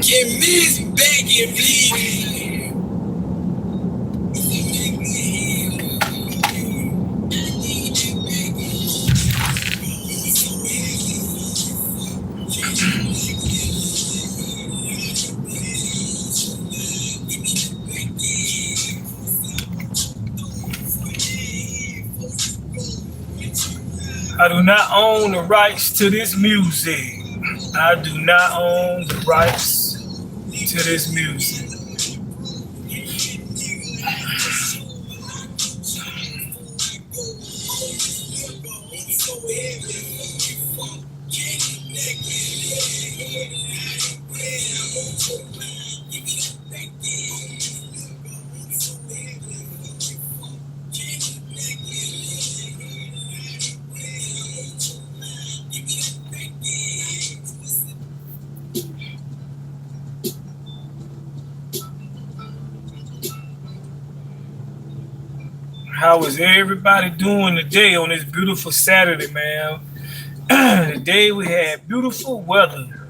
Give me some bacon, please. I do not own the rights to this music. I do not own the rights to this music. How is everybody doing today on this beautiful Saturday, man? Today we had beautiful weather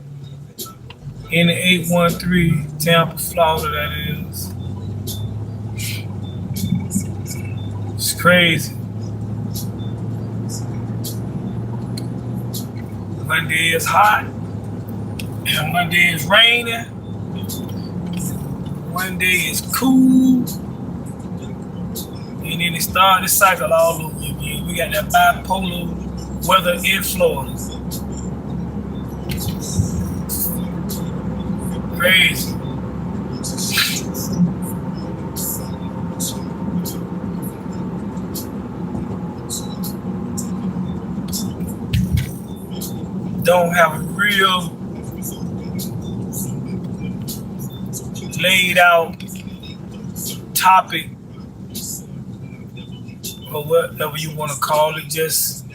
in the 813 Tampa, Florida, that is. It's crazy. One day it's hot, and one day it's raining. One day it's cool. And then it started the cycle all over again. We got that bipolar weather in Florida. Crazy. Don't have a real laid out topic or whatever you want to call it. Just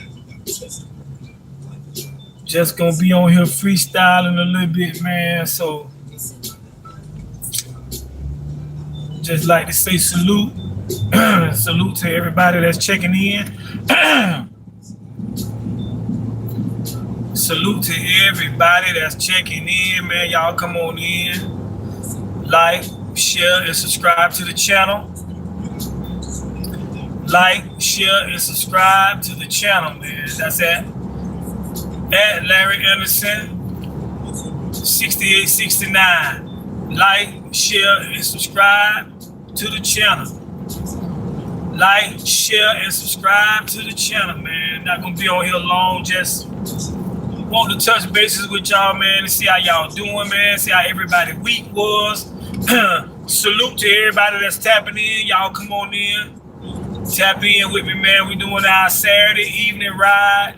gonna be on here freestyling a little bit, man. So just like to say salute. Salute to everybody that's checking in. Salute to everybody that's checking in, man. Y'all come on in. Like, share, and subscribe to the channel. Like, share, and subscribe to the channel, man. That's at Larry Anderson 6869. Like, share, and subscribe to the channel. Like, share, and subscribe to the channel, man. Not gonna be on here long, just want to touch bases with y'all, man, and see how y'all doing, man. See how everybody week was. Salute to everybody that's tapping in. Y'all come on in. Tap in with me, man. We doing our Saturday evening ride.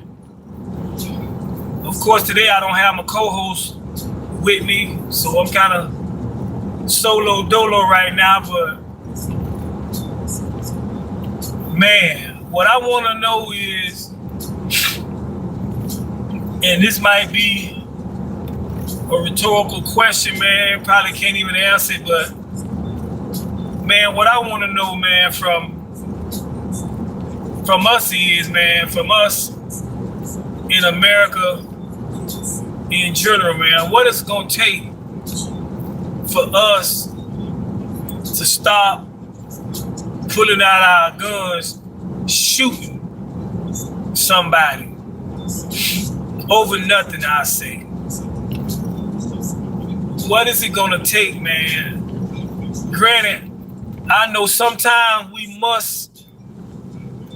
Of course, today I don't have my co-host with me, so I'm kind of solo dolo right now, but man, what I want to know is, and this might be a rhetorical question, man, probably can't even answer it, but man, what I want to know, man, from us is, man, from us in America in general, man, what it's going to take for us to stop pulling out our guns, shooting somebody over nothing, I say. What is it going to take, man? Granted, I know sometimes we must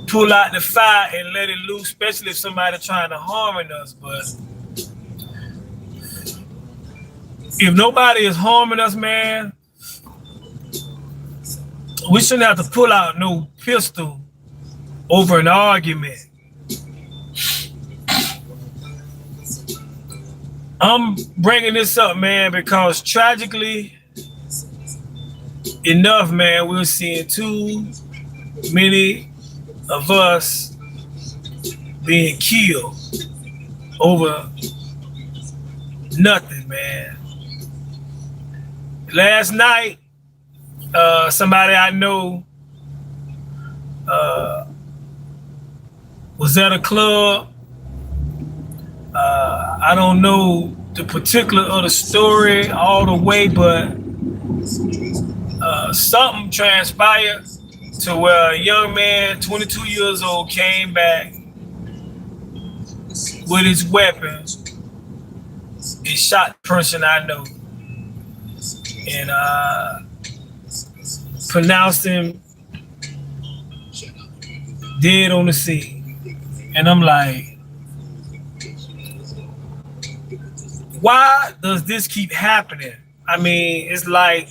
pull out the fire and let it loose, especially if somebody trying to harm us. But if nobody is harming us, man, we shouldn't have to pull out no pistol over an argument. I'm bringing this up, man, because tragically enough, man, we're seeing too many of us being killed over nothing, man. Last night, somebody I know was at a club. I don't know the particular of the story all the way, but something transpired to where a young man, 22 years old, came back with his weapon and shot the person I know and pronounced him dead on the scene. And I'm like, why does this keep happening? I mean, it's like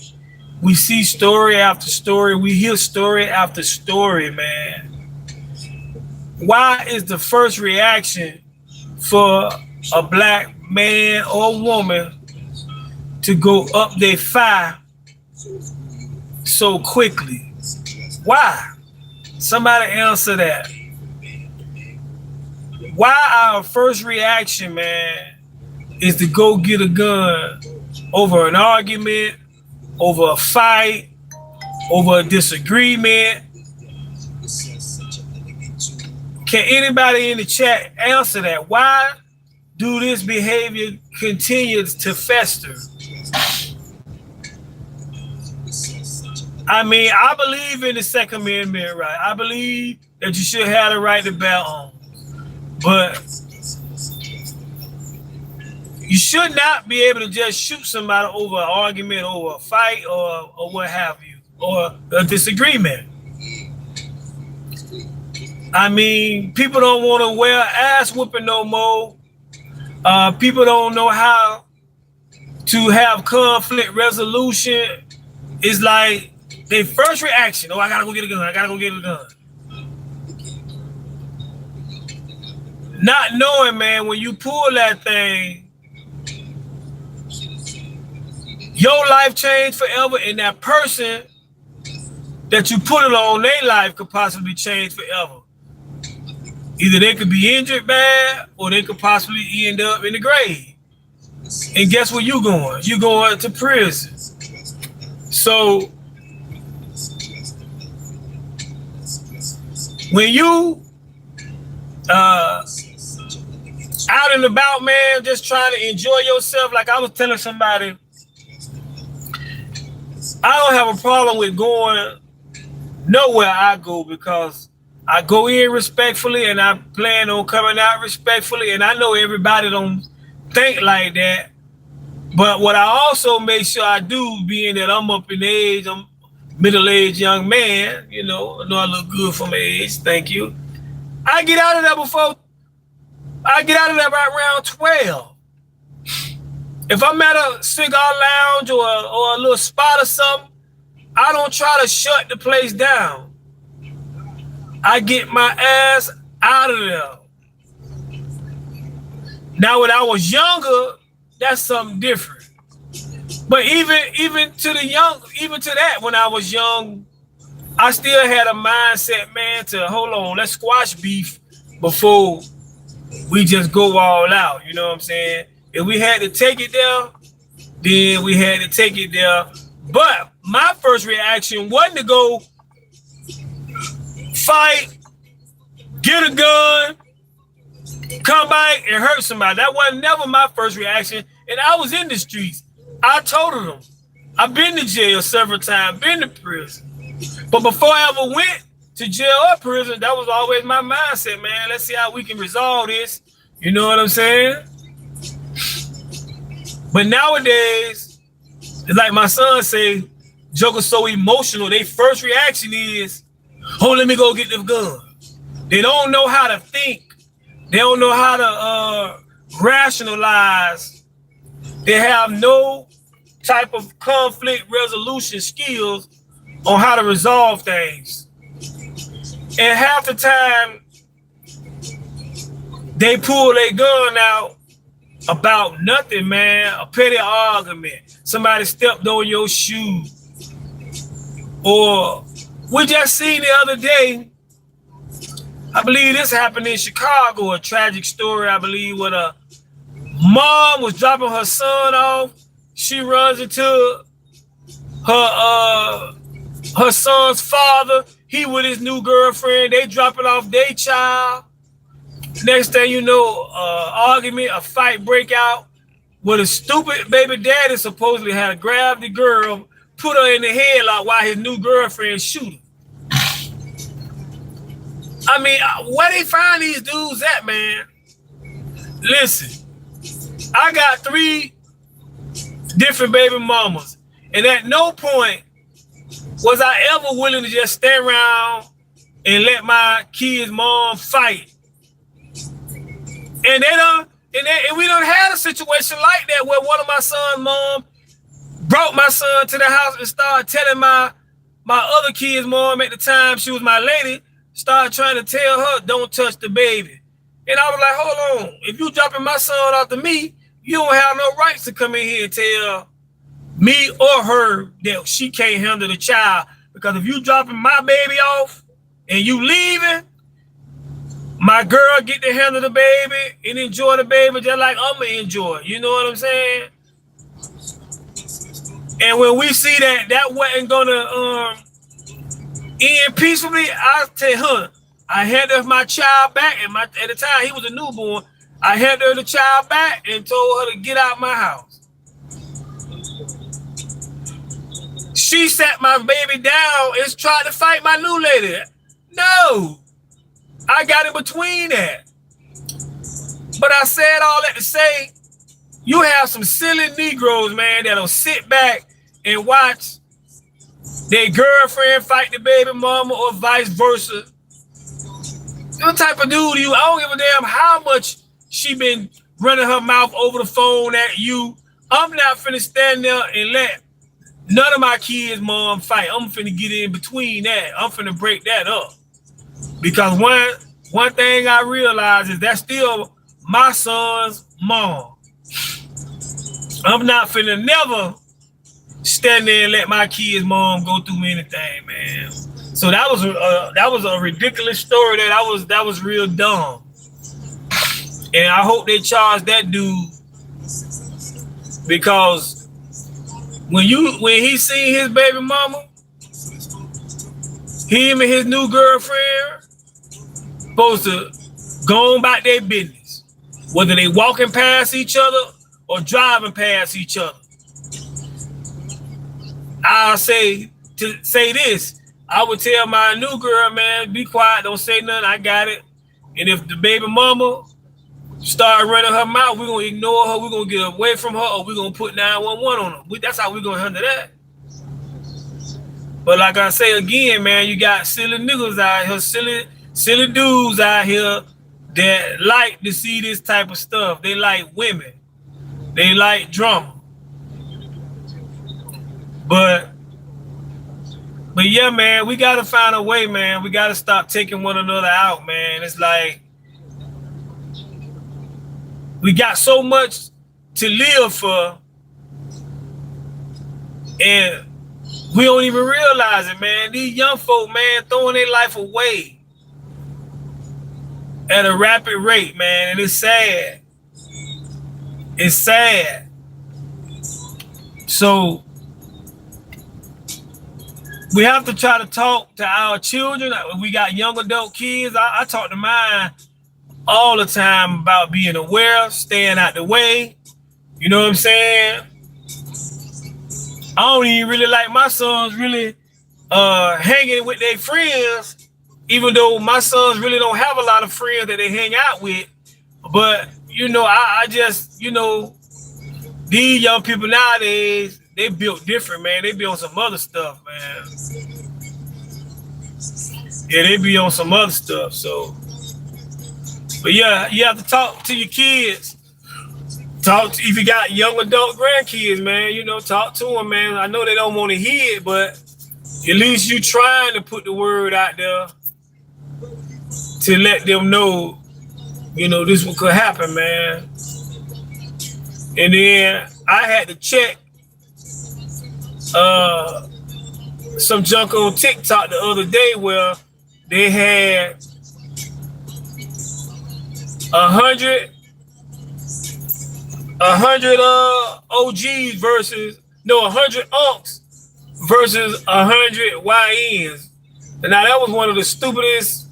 we see story after story, we hear story after story, man. Why is the first reaction for a black man or woman to go up their fire so quickly? Why? Somebody answer that. Why our first reaction, man, is to go get a gun over an argument, over a fight, over a disagreement? Can anybody in the chat answer that? Why do this behavior continue to fester? I mean, I believe in the Second Amendment right. I believe that you should have the right to bear arms. But you should not be able to just shoot somebody over an argument, over a fight, or what have you, or a disagreement. I mean, people don't want to wear ass whooping no more. People don't know how to have conflict resolution. It's like their first reaction, oh, I gotta go get a gun, I gotta go get a gun. Not knowing, man, when you pull that thing, your life changed forever, and that person that you put it on, their life could possibly change forever. Either they could be injured bad, or they could possibly end up in the grave. And guess where you going? You going to prison. So when you out and about, man, just trying to enjoy yourself, like I was telling somebody, I don't have a problem with going nowhere I go, because I go in respectfully and I plan on coming out respectfully, and I know everybody don't think like that. But what I also make sure I do, being that I'm up in age, I'm middle-aged young man, you know, I know I look good for my age, thank you. I get out of there right around 12. If I'm at a cigar lounge or a little spot or something, I don't try to shut the place down. I get my ass out of there. Now, when I was younger, that's something different. But even to that, when I was young, I still had a mindset, man, to hold on, let's squash beef before we just go all out. You know what I'm saying? If we had to take it there, then we had to take it there. But my first reaction wasn't to go fight, get a gun, come back and hurt somebody. That wasn't never my first reaction. And I was in the streets. I told them, I've been to jail several times, been to prison. But before I ever went to jail or prison, that was always my mindset, man. Let's see how we can resolve this. You know what I'm saying? But nowadays, it's like my son say, jokers so emotional, their first reaction is, oh, let me go get the gun. They don't know how to think. They don't know how to rationalize. They have no type of conflict resolution skills on how to resolve things. And half the time, they pull their gun out about nothing, man. A petty argument. Somebody stepped on your shoe. Or we just seen the other day, I believe this happened in Chicago, a tragic story, I believe, where a mom was dropping her son off. She runs into her son's father. He with his new girlfriend. They dropping off their child. Next thing you know, argument, a fight break out where the stupid baby daddy supposedly had grabbed the girl, put her in the headlock while his new girlfriend shoot her. I mean, where they find these dudes at, man? Listen, I got 3 different baby mamas, and at no point was I ever willing to just stand around and let my kids' mom fight. And we don't have a situation like that where one of my son's mom brought my son to the house and started telling my other kid's mom at the time, she was my lady, started trying to tell her, don't touch the baby. And I was like, hold on. If you dropping my son off to me, you don't have no rights to come in here and tell me or her that she can't handle the child. Because if you dropping my baby off and you leaving, my girl get to handle the baby and enjoy the baby just like I'm going to enjoy it. You know what I'm saying? And when we see that wasn't going to end peacefully, I tell her, I handed my child back. And at the time, he was a newborn. I handed her the child back and told her to get out my house. She sat my baby down and tried to fight my new lady. No. I got in between that. But I said all that to say, you have some silly Negroes, man, that'll sit back and watch their girlfriend fight the baby mama or vice versa. What type of dude you? I don't give a damn how much she been running her mouth over the phone at you. I'm not finna stand there and let none of my kids' mom fight. I'm finna get in between that. I'm finna break that up. Because one thing I realize is that's still my son's mom. I'm not finna never stand there and let my kid's mom go through anything, man. So that was a ridiculous story. That was real dumb. And I hope they charge that dude, because when he seen his baby mama, him and his new girlfriend supposed to go on about their business, whether they walking past each other or driving past each other. I'll say this. I would tell my new girl, man, be quiet, don't say nothing, I got it. And if the baby mama start running her mouth, we're going to ignore her, we're going to get away from her, or we're going to put 911 on her. That's how we're going to handle that. But like I say again, man, you got silly niggas out here, silly dudes out here that like to see this type of stuff. They like women. They like drama. But yeah, man, we got to find a way, man. We got to stop taking one another out, man. It's like we got so much to live for, and we don't even realize it, man. These young folk, man, throwing their life away at a rapid rate, man, and it's sad. It's sad. So we have to try to talk to our children. We got young adult kids. I talk to mine all the time about being aware, staying out the way. You know what I'm saying? I don't even really like my sons really hanging with their friends, even though my sons really don't have a lot of friends that they hang out with. But, you know, I just, you know, these young people nowadays, they built different, man. They be on some other stuff, man. Yeah, they be on some other stuff. So, but yeah, you have to talk to your kids. If you got young adult grandkids, man, you know, talk to them, man. I know they don't want to hear it, but at least you trying to put the word out there to let them know, you know, this what could happen, man. And then I had to check some junk on TikTok the other day where they had 100 OGs versus 100 unks versus 100 YNs. And now that was one of the stupidest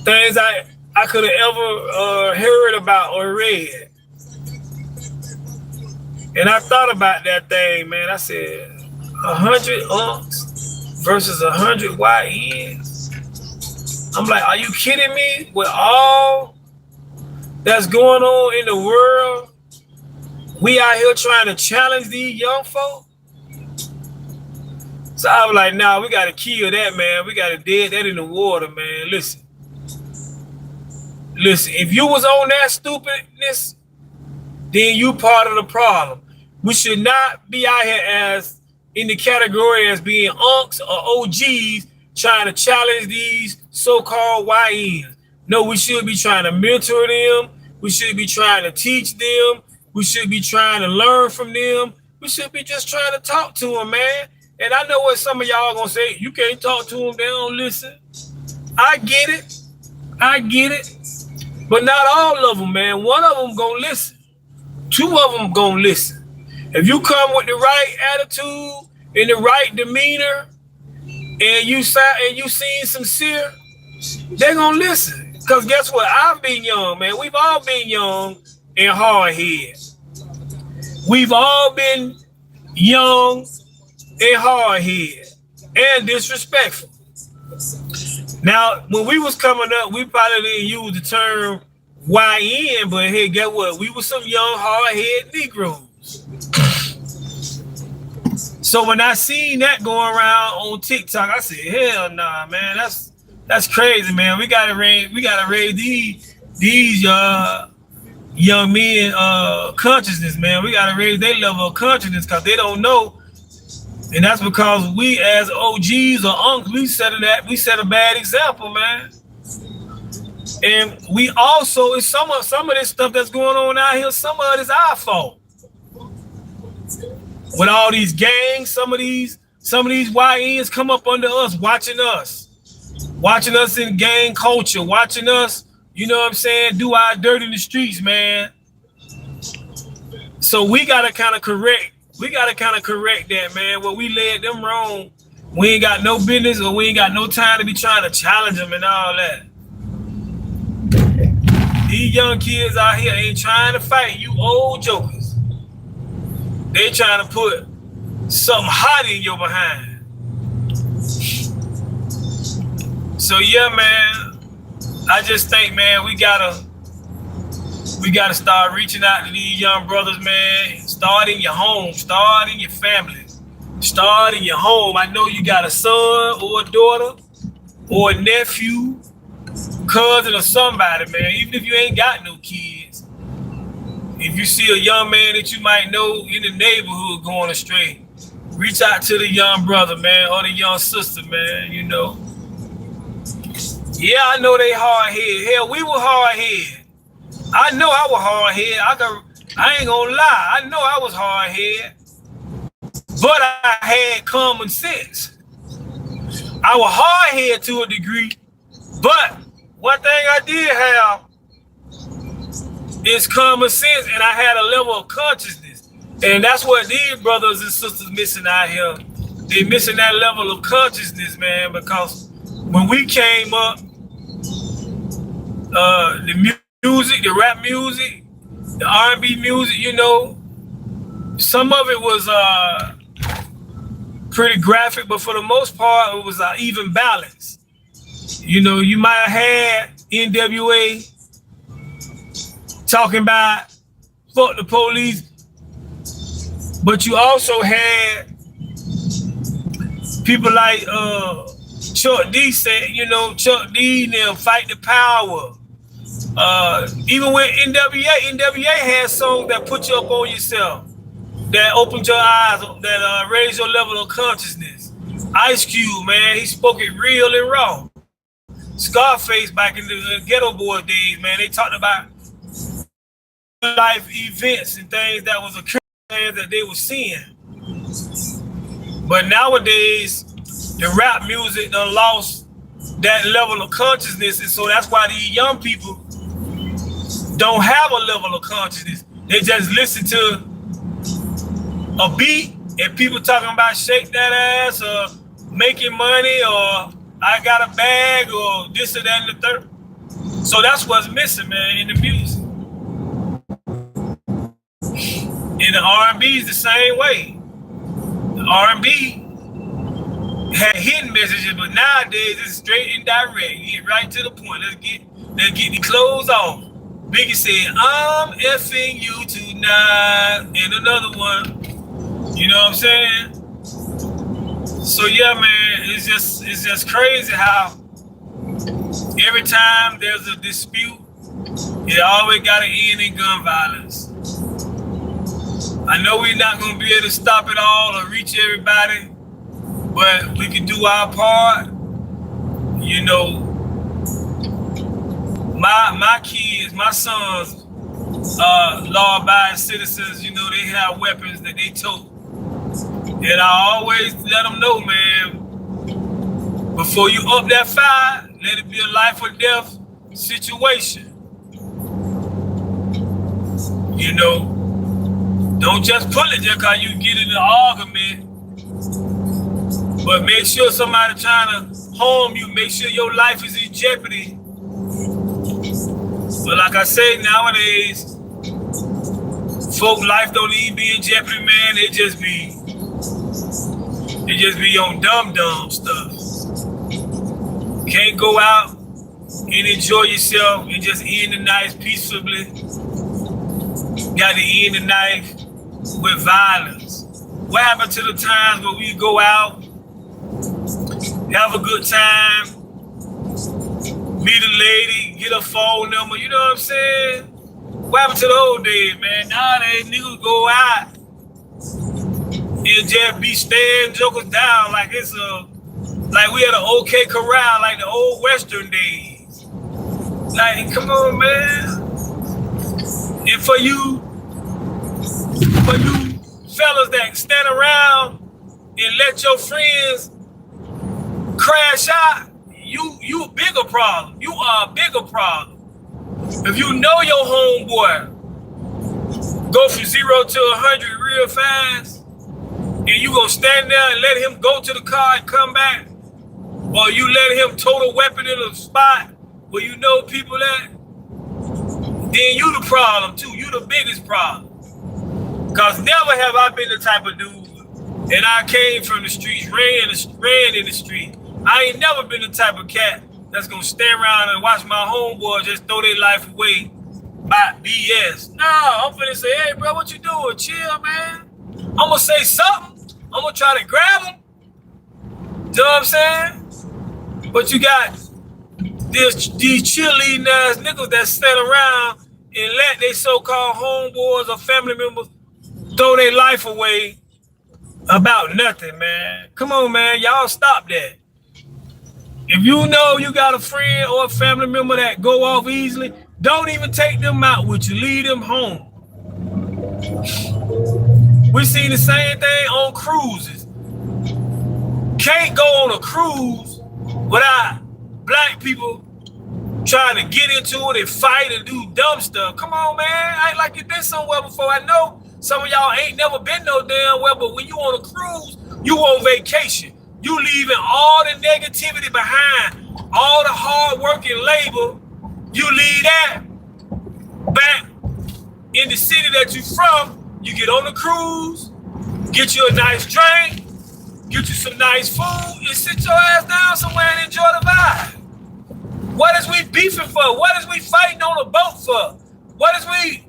things I could have ever heard about or read. And I thought about that thing, man. I said, 100 unks versus 100 YNs. I'm like, are you kidding me? With all that's going on in the world, we out here trying to challenge these young folk. So I was like, nah, we gotta kill that, man. We gotta dead that in the water, man. Listen, if you was on that stupidness, then you part of the problem. We should not be out here as in the category as being unks or OGs trying to challenge these so-called YNs. No, we should be trying to mentor them. We should be trying to teach them. We should be trying to learn from them. We should be just trying to talk to them, man. And I know what some of y'all gonna say. You can't talk to them. They don't listen. I get it. But not all of them, man. One of them gonna listen. Two of them gonna listen. If you come with the right attitude and the right demeanor, and you seem sincere, they're gonna listen. Cause guess what? I've been young, man. We've all been young and hard-headed. We've all been young and hard-headed and disrespectful. Now, when we was coming up, we probably didn't use the term YN, but hey, guess what? We were some young, hard-headed Negroes. So when I seen that going around on TikTok, I said, hell nah, man, that's crazy, man. We gotta raise these young men consciousness, man. We gotta raise their level of consciousness because they don't know. And that's because we as OGs or unks, we set a bad example, man. And we also, it's some of this stuff that's going on out here, some of it is our fault. With all these gangs, some of these YNs come up under us, watching us in gang culture, watching us, you know what I'm saying, do our dirt in the streets, man. So we gotta kind of correct that, man. Where we led them wrong, we ain't got no business, or we ain't got no time to be trying to challenge them and all that. These young kids out here ain't trying to fight you old jokers. They trying to put something hot in your behind. So yeah, man, I just think, man, we gotta start reaching out to these young brothers, man. Start in your home, start in your family, start in your home. I know you got a son or a daughter or a nephew, cousin or somebody, man. Even if you ain't got no kids, if you see a young man that you might know in the neighborhood going astray, reach out to the young brother, man, or the young sister, man, you know. Yeah, I know they hard-headed. Hell, we were hard-headed. I know I was hard-headed. I ain't gonna lie. I know I was hard-headed. But I had common sense. I was hard-headed to a degree. But one thing I did have is common sense, and I had a level of consciousness. And that's what these brothers and sisters missing out here. They missing that level of consciousness, man, because when we came up, the music, the rap music, the R&B music, you know, some of it was pretty graphic, but for the most part, it was even balance. You know, you might have had NWA talking about fuck the police, but you also had people like Chuck D said, you know, Chuck D and them fight the power. Even with NWA had songs that put you up on yourself, that opened your eyes, that raised your level of consciousness. Ice Cube, man, he spoke it real and raw. Scarface back in the Ghetto Boy days, man, they talked about life events and things that was occurring that they were seeing. But nowadays, the rap music done lost that level of consciousness, and so that's why these young people don't have a level of consciousness. They just listen to a beat and people talking about shake that ass or making money or I got a bag or this or that and the third. So that's what's missing, man, in the music. And the R&B is the same way. The R&B had hidden messages, but nowadays it's straight and direct. You get right to the point. Let's get the clothes off. Biggie said, I'm effing you tonight. And another one. You know what I'm saying? So yeah, man, it's just crazy how every time there's a dispute, it always got to end in gun violence. I know we're not gonna be able to stop it all or reach everybody, but we can do our part. You know, my kids, my sons, law-abiding citizens, you know, they have weapons that they tote. And I always let them know, man, before you up that fire, let it be a life or death situation. You know, don't just pull it just because you get in an argument, but make sure somebody trying to harm you, make sure your life is in jeopardy. But like I say, nowadays, folk life don't even be in jeopardy, man. They just be on dumb stuff. Can't go out and enjoy yourself and just end the night peacefully. Got to end the night with violence. What happened to the times where we go out, have a good time, meet a lady, get a phone number, you know what I'm saying? What happened to the old days, man? Nowadays, niggas go out and just be staring jokers down like it's like we had an OK Corral, like the old Western days. Like, come on, man. And for you fellas that stand around and let your friends crash out, you a bigger problem. You are a bigger problem. If you know your homeboy go from 0 to 100 real fast, and you gonna stand there and let him go to the car and come back, or you let him tote a weapon in a spot where you know people at, then you the problem too. You the biggest problem. Cause never have I been the type of dude, and I came from the streets, ran in the street. I ain't never been the type of cat that's gonna stand around and watch my homeboy just throw their life away by BS. No, I'm finna say, hey bro, what you doing? Chill, man. I'm gonna say something. I'm gonna try to grab him. You know what I'm saying? But you got these cheerleading ass niggas that stand around and let their so-called homeboys or family members throw their life away about nothing, man. Come on, man. Y'all stop that. If you know you got a friend or a family member that go off easily, don't even take them out with you. Leave them home. We seen the same thing on cruises. Can't go on a cruise without black people trying to get into it and fight and do dumb stuff. Come on, man. Act like you been somewhere before. I know some of y'all ain't never been no damn well, but when you on a cruise, you on vacation. You leaving all the negativity behind, all the hard work and labor. You leave that back in the city that you from. You get on the cruise, get you a nice drink, get you some nice food, and sit your ass down somewhere and enjoy the vibe. What is we beefing for? What is we fighting on a boat for? What is we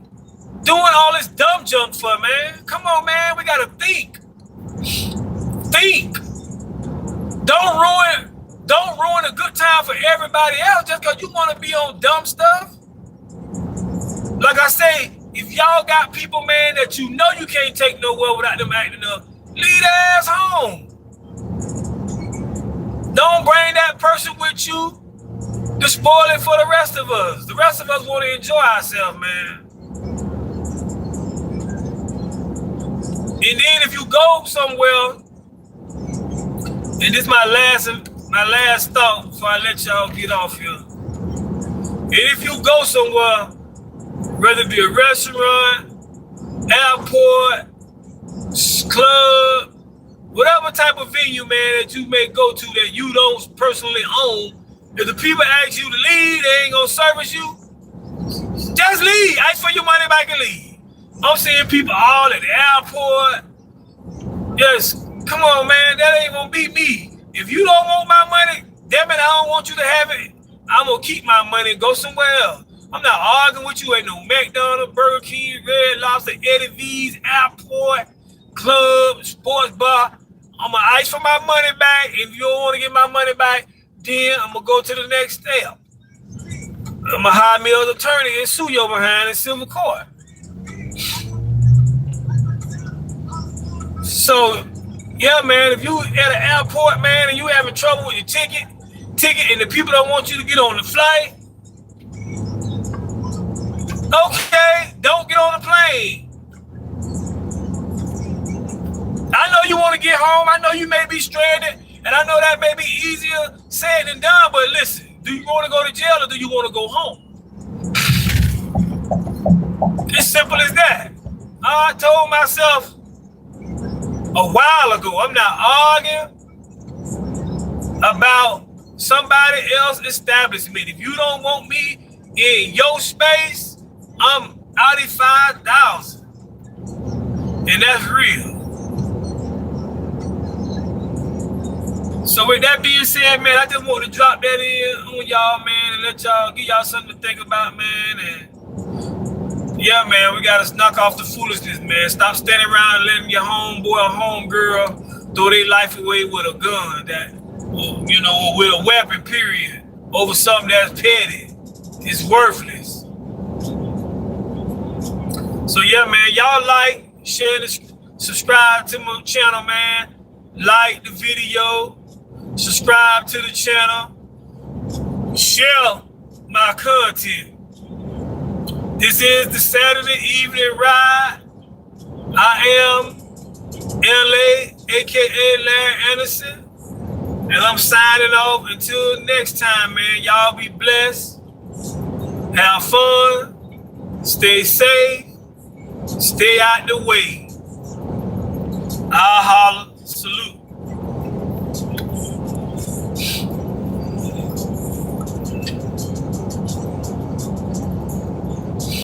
doing all this dumb junk for, man? Come on, man. We gotta think. Think. Don't ruin a good time for everybody else just because you want to be on dumb stuff. Like I say, if y'all got people, man, that you know you can't take nowhere without them acting up, leave their ass home. Don't bring that person with you to spoil it for the rest of us. The rest of us want to enjoy ourselves, man. And then if you go somewhere, and this is my last thought before I let y'all get off here. And if you go somewhere, whether it be a restaurant, airport, club, whatever type of venue, man, that you may go to that you don't personally own, if the people ask you to leave, they ain't gonna service you, just leave. Ask for your money back and leave. I'm seeing people all at the airport. Yes, come on, man, that ain't gonna beat me. If you don't want my money, damn it, I don't want you to have it. I'm gonna keep my money and go somewhere else. I'm not arguing with you at no McDonald's, Burger King, Red Lobster, Eddie V's, airport, club, sports bar. I'm gonna ask for my money back. If you don't want to get my money back, then I'm gonna go to the next step. I'm gonna hire me an attorney and sue your behind in civil court. So, yeah, man, if you at an airport, man, and you having trouble with your ticket, and the people don't want you to get on the flight, okay, don't get on the plane. I know you want to get home. I know you may be stranded, and I know that may be easier said than done, but listen, do you want to go to jail or do you want to go home? It's simple as that. I told myself a while ago, I'm not arguing about somebody else's establishment. If you don't want me in your space, I'm out of 5,000. And that's real. So with that being said, man, I just want to drop that in on y'all, man, and let y'all give y'all something to think about, man. And yeah, man, we gotta knock off the foolishness, man. Stop standing around and letting your homeboy or homegirl throw their life away with a gun that, you know, with a weapon, period, over something that's petty. It's worthless. So yeah, man, y'all like, share, subscribe to my channel, man. Like the video, subscribe to the channel, share my content. This is the Saturday evening ride. I am LA, aka Larry Anderson, and I'm signing off until next time, man. Y'all be blessed, have fun, stay safe, stay out the way. I'll holler. Salute.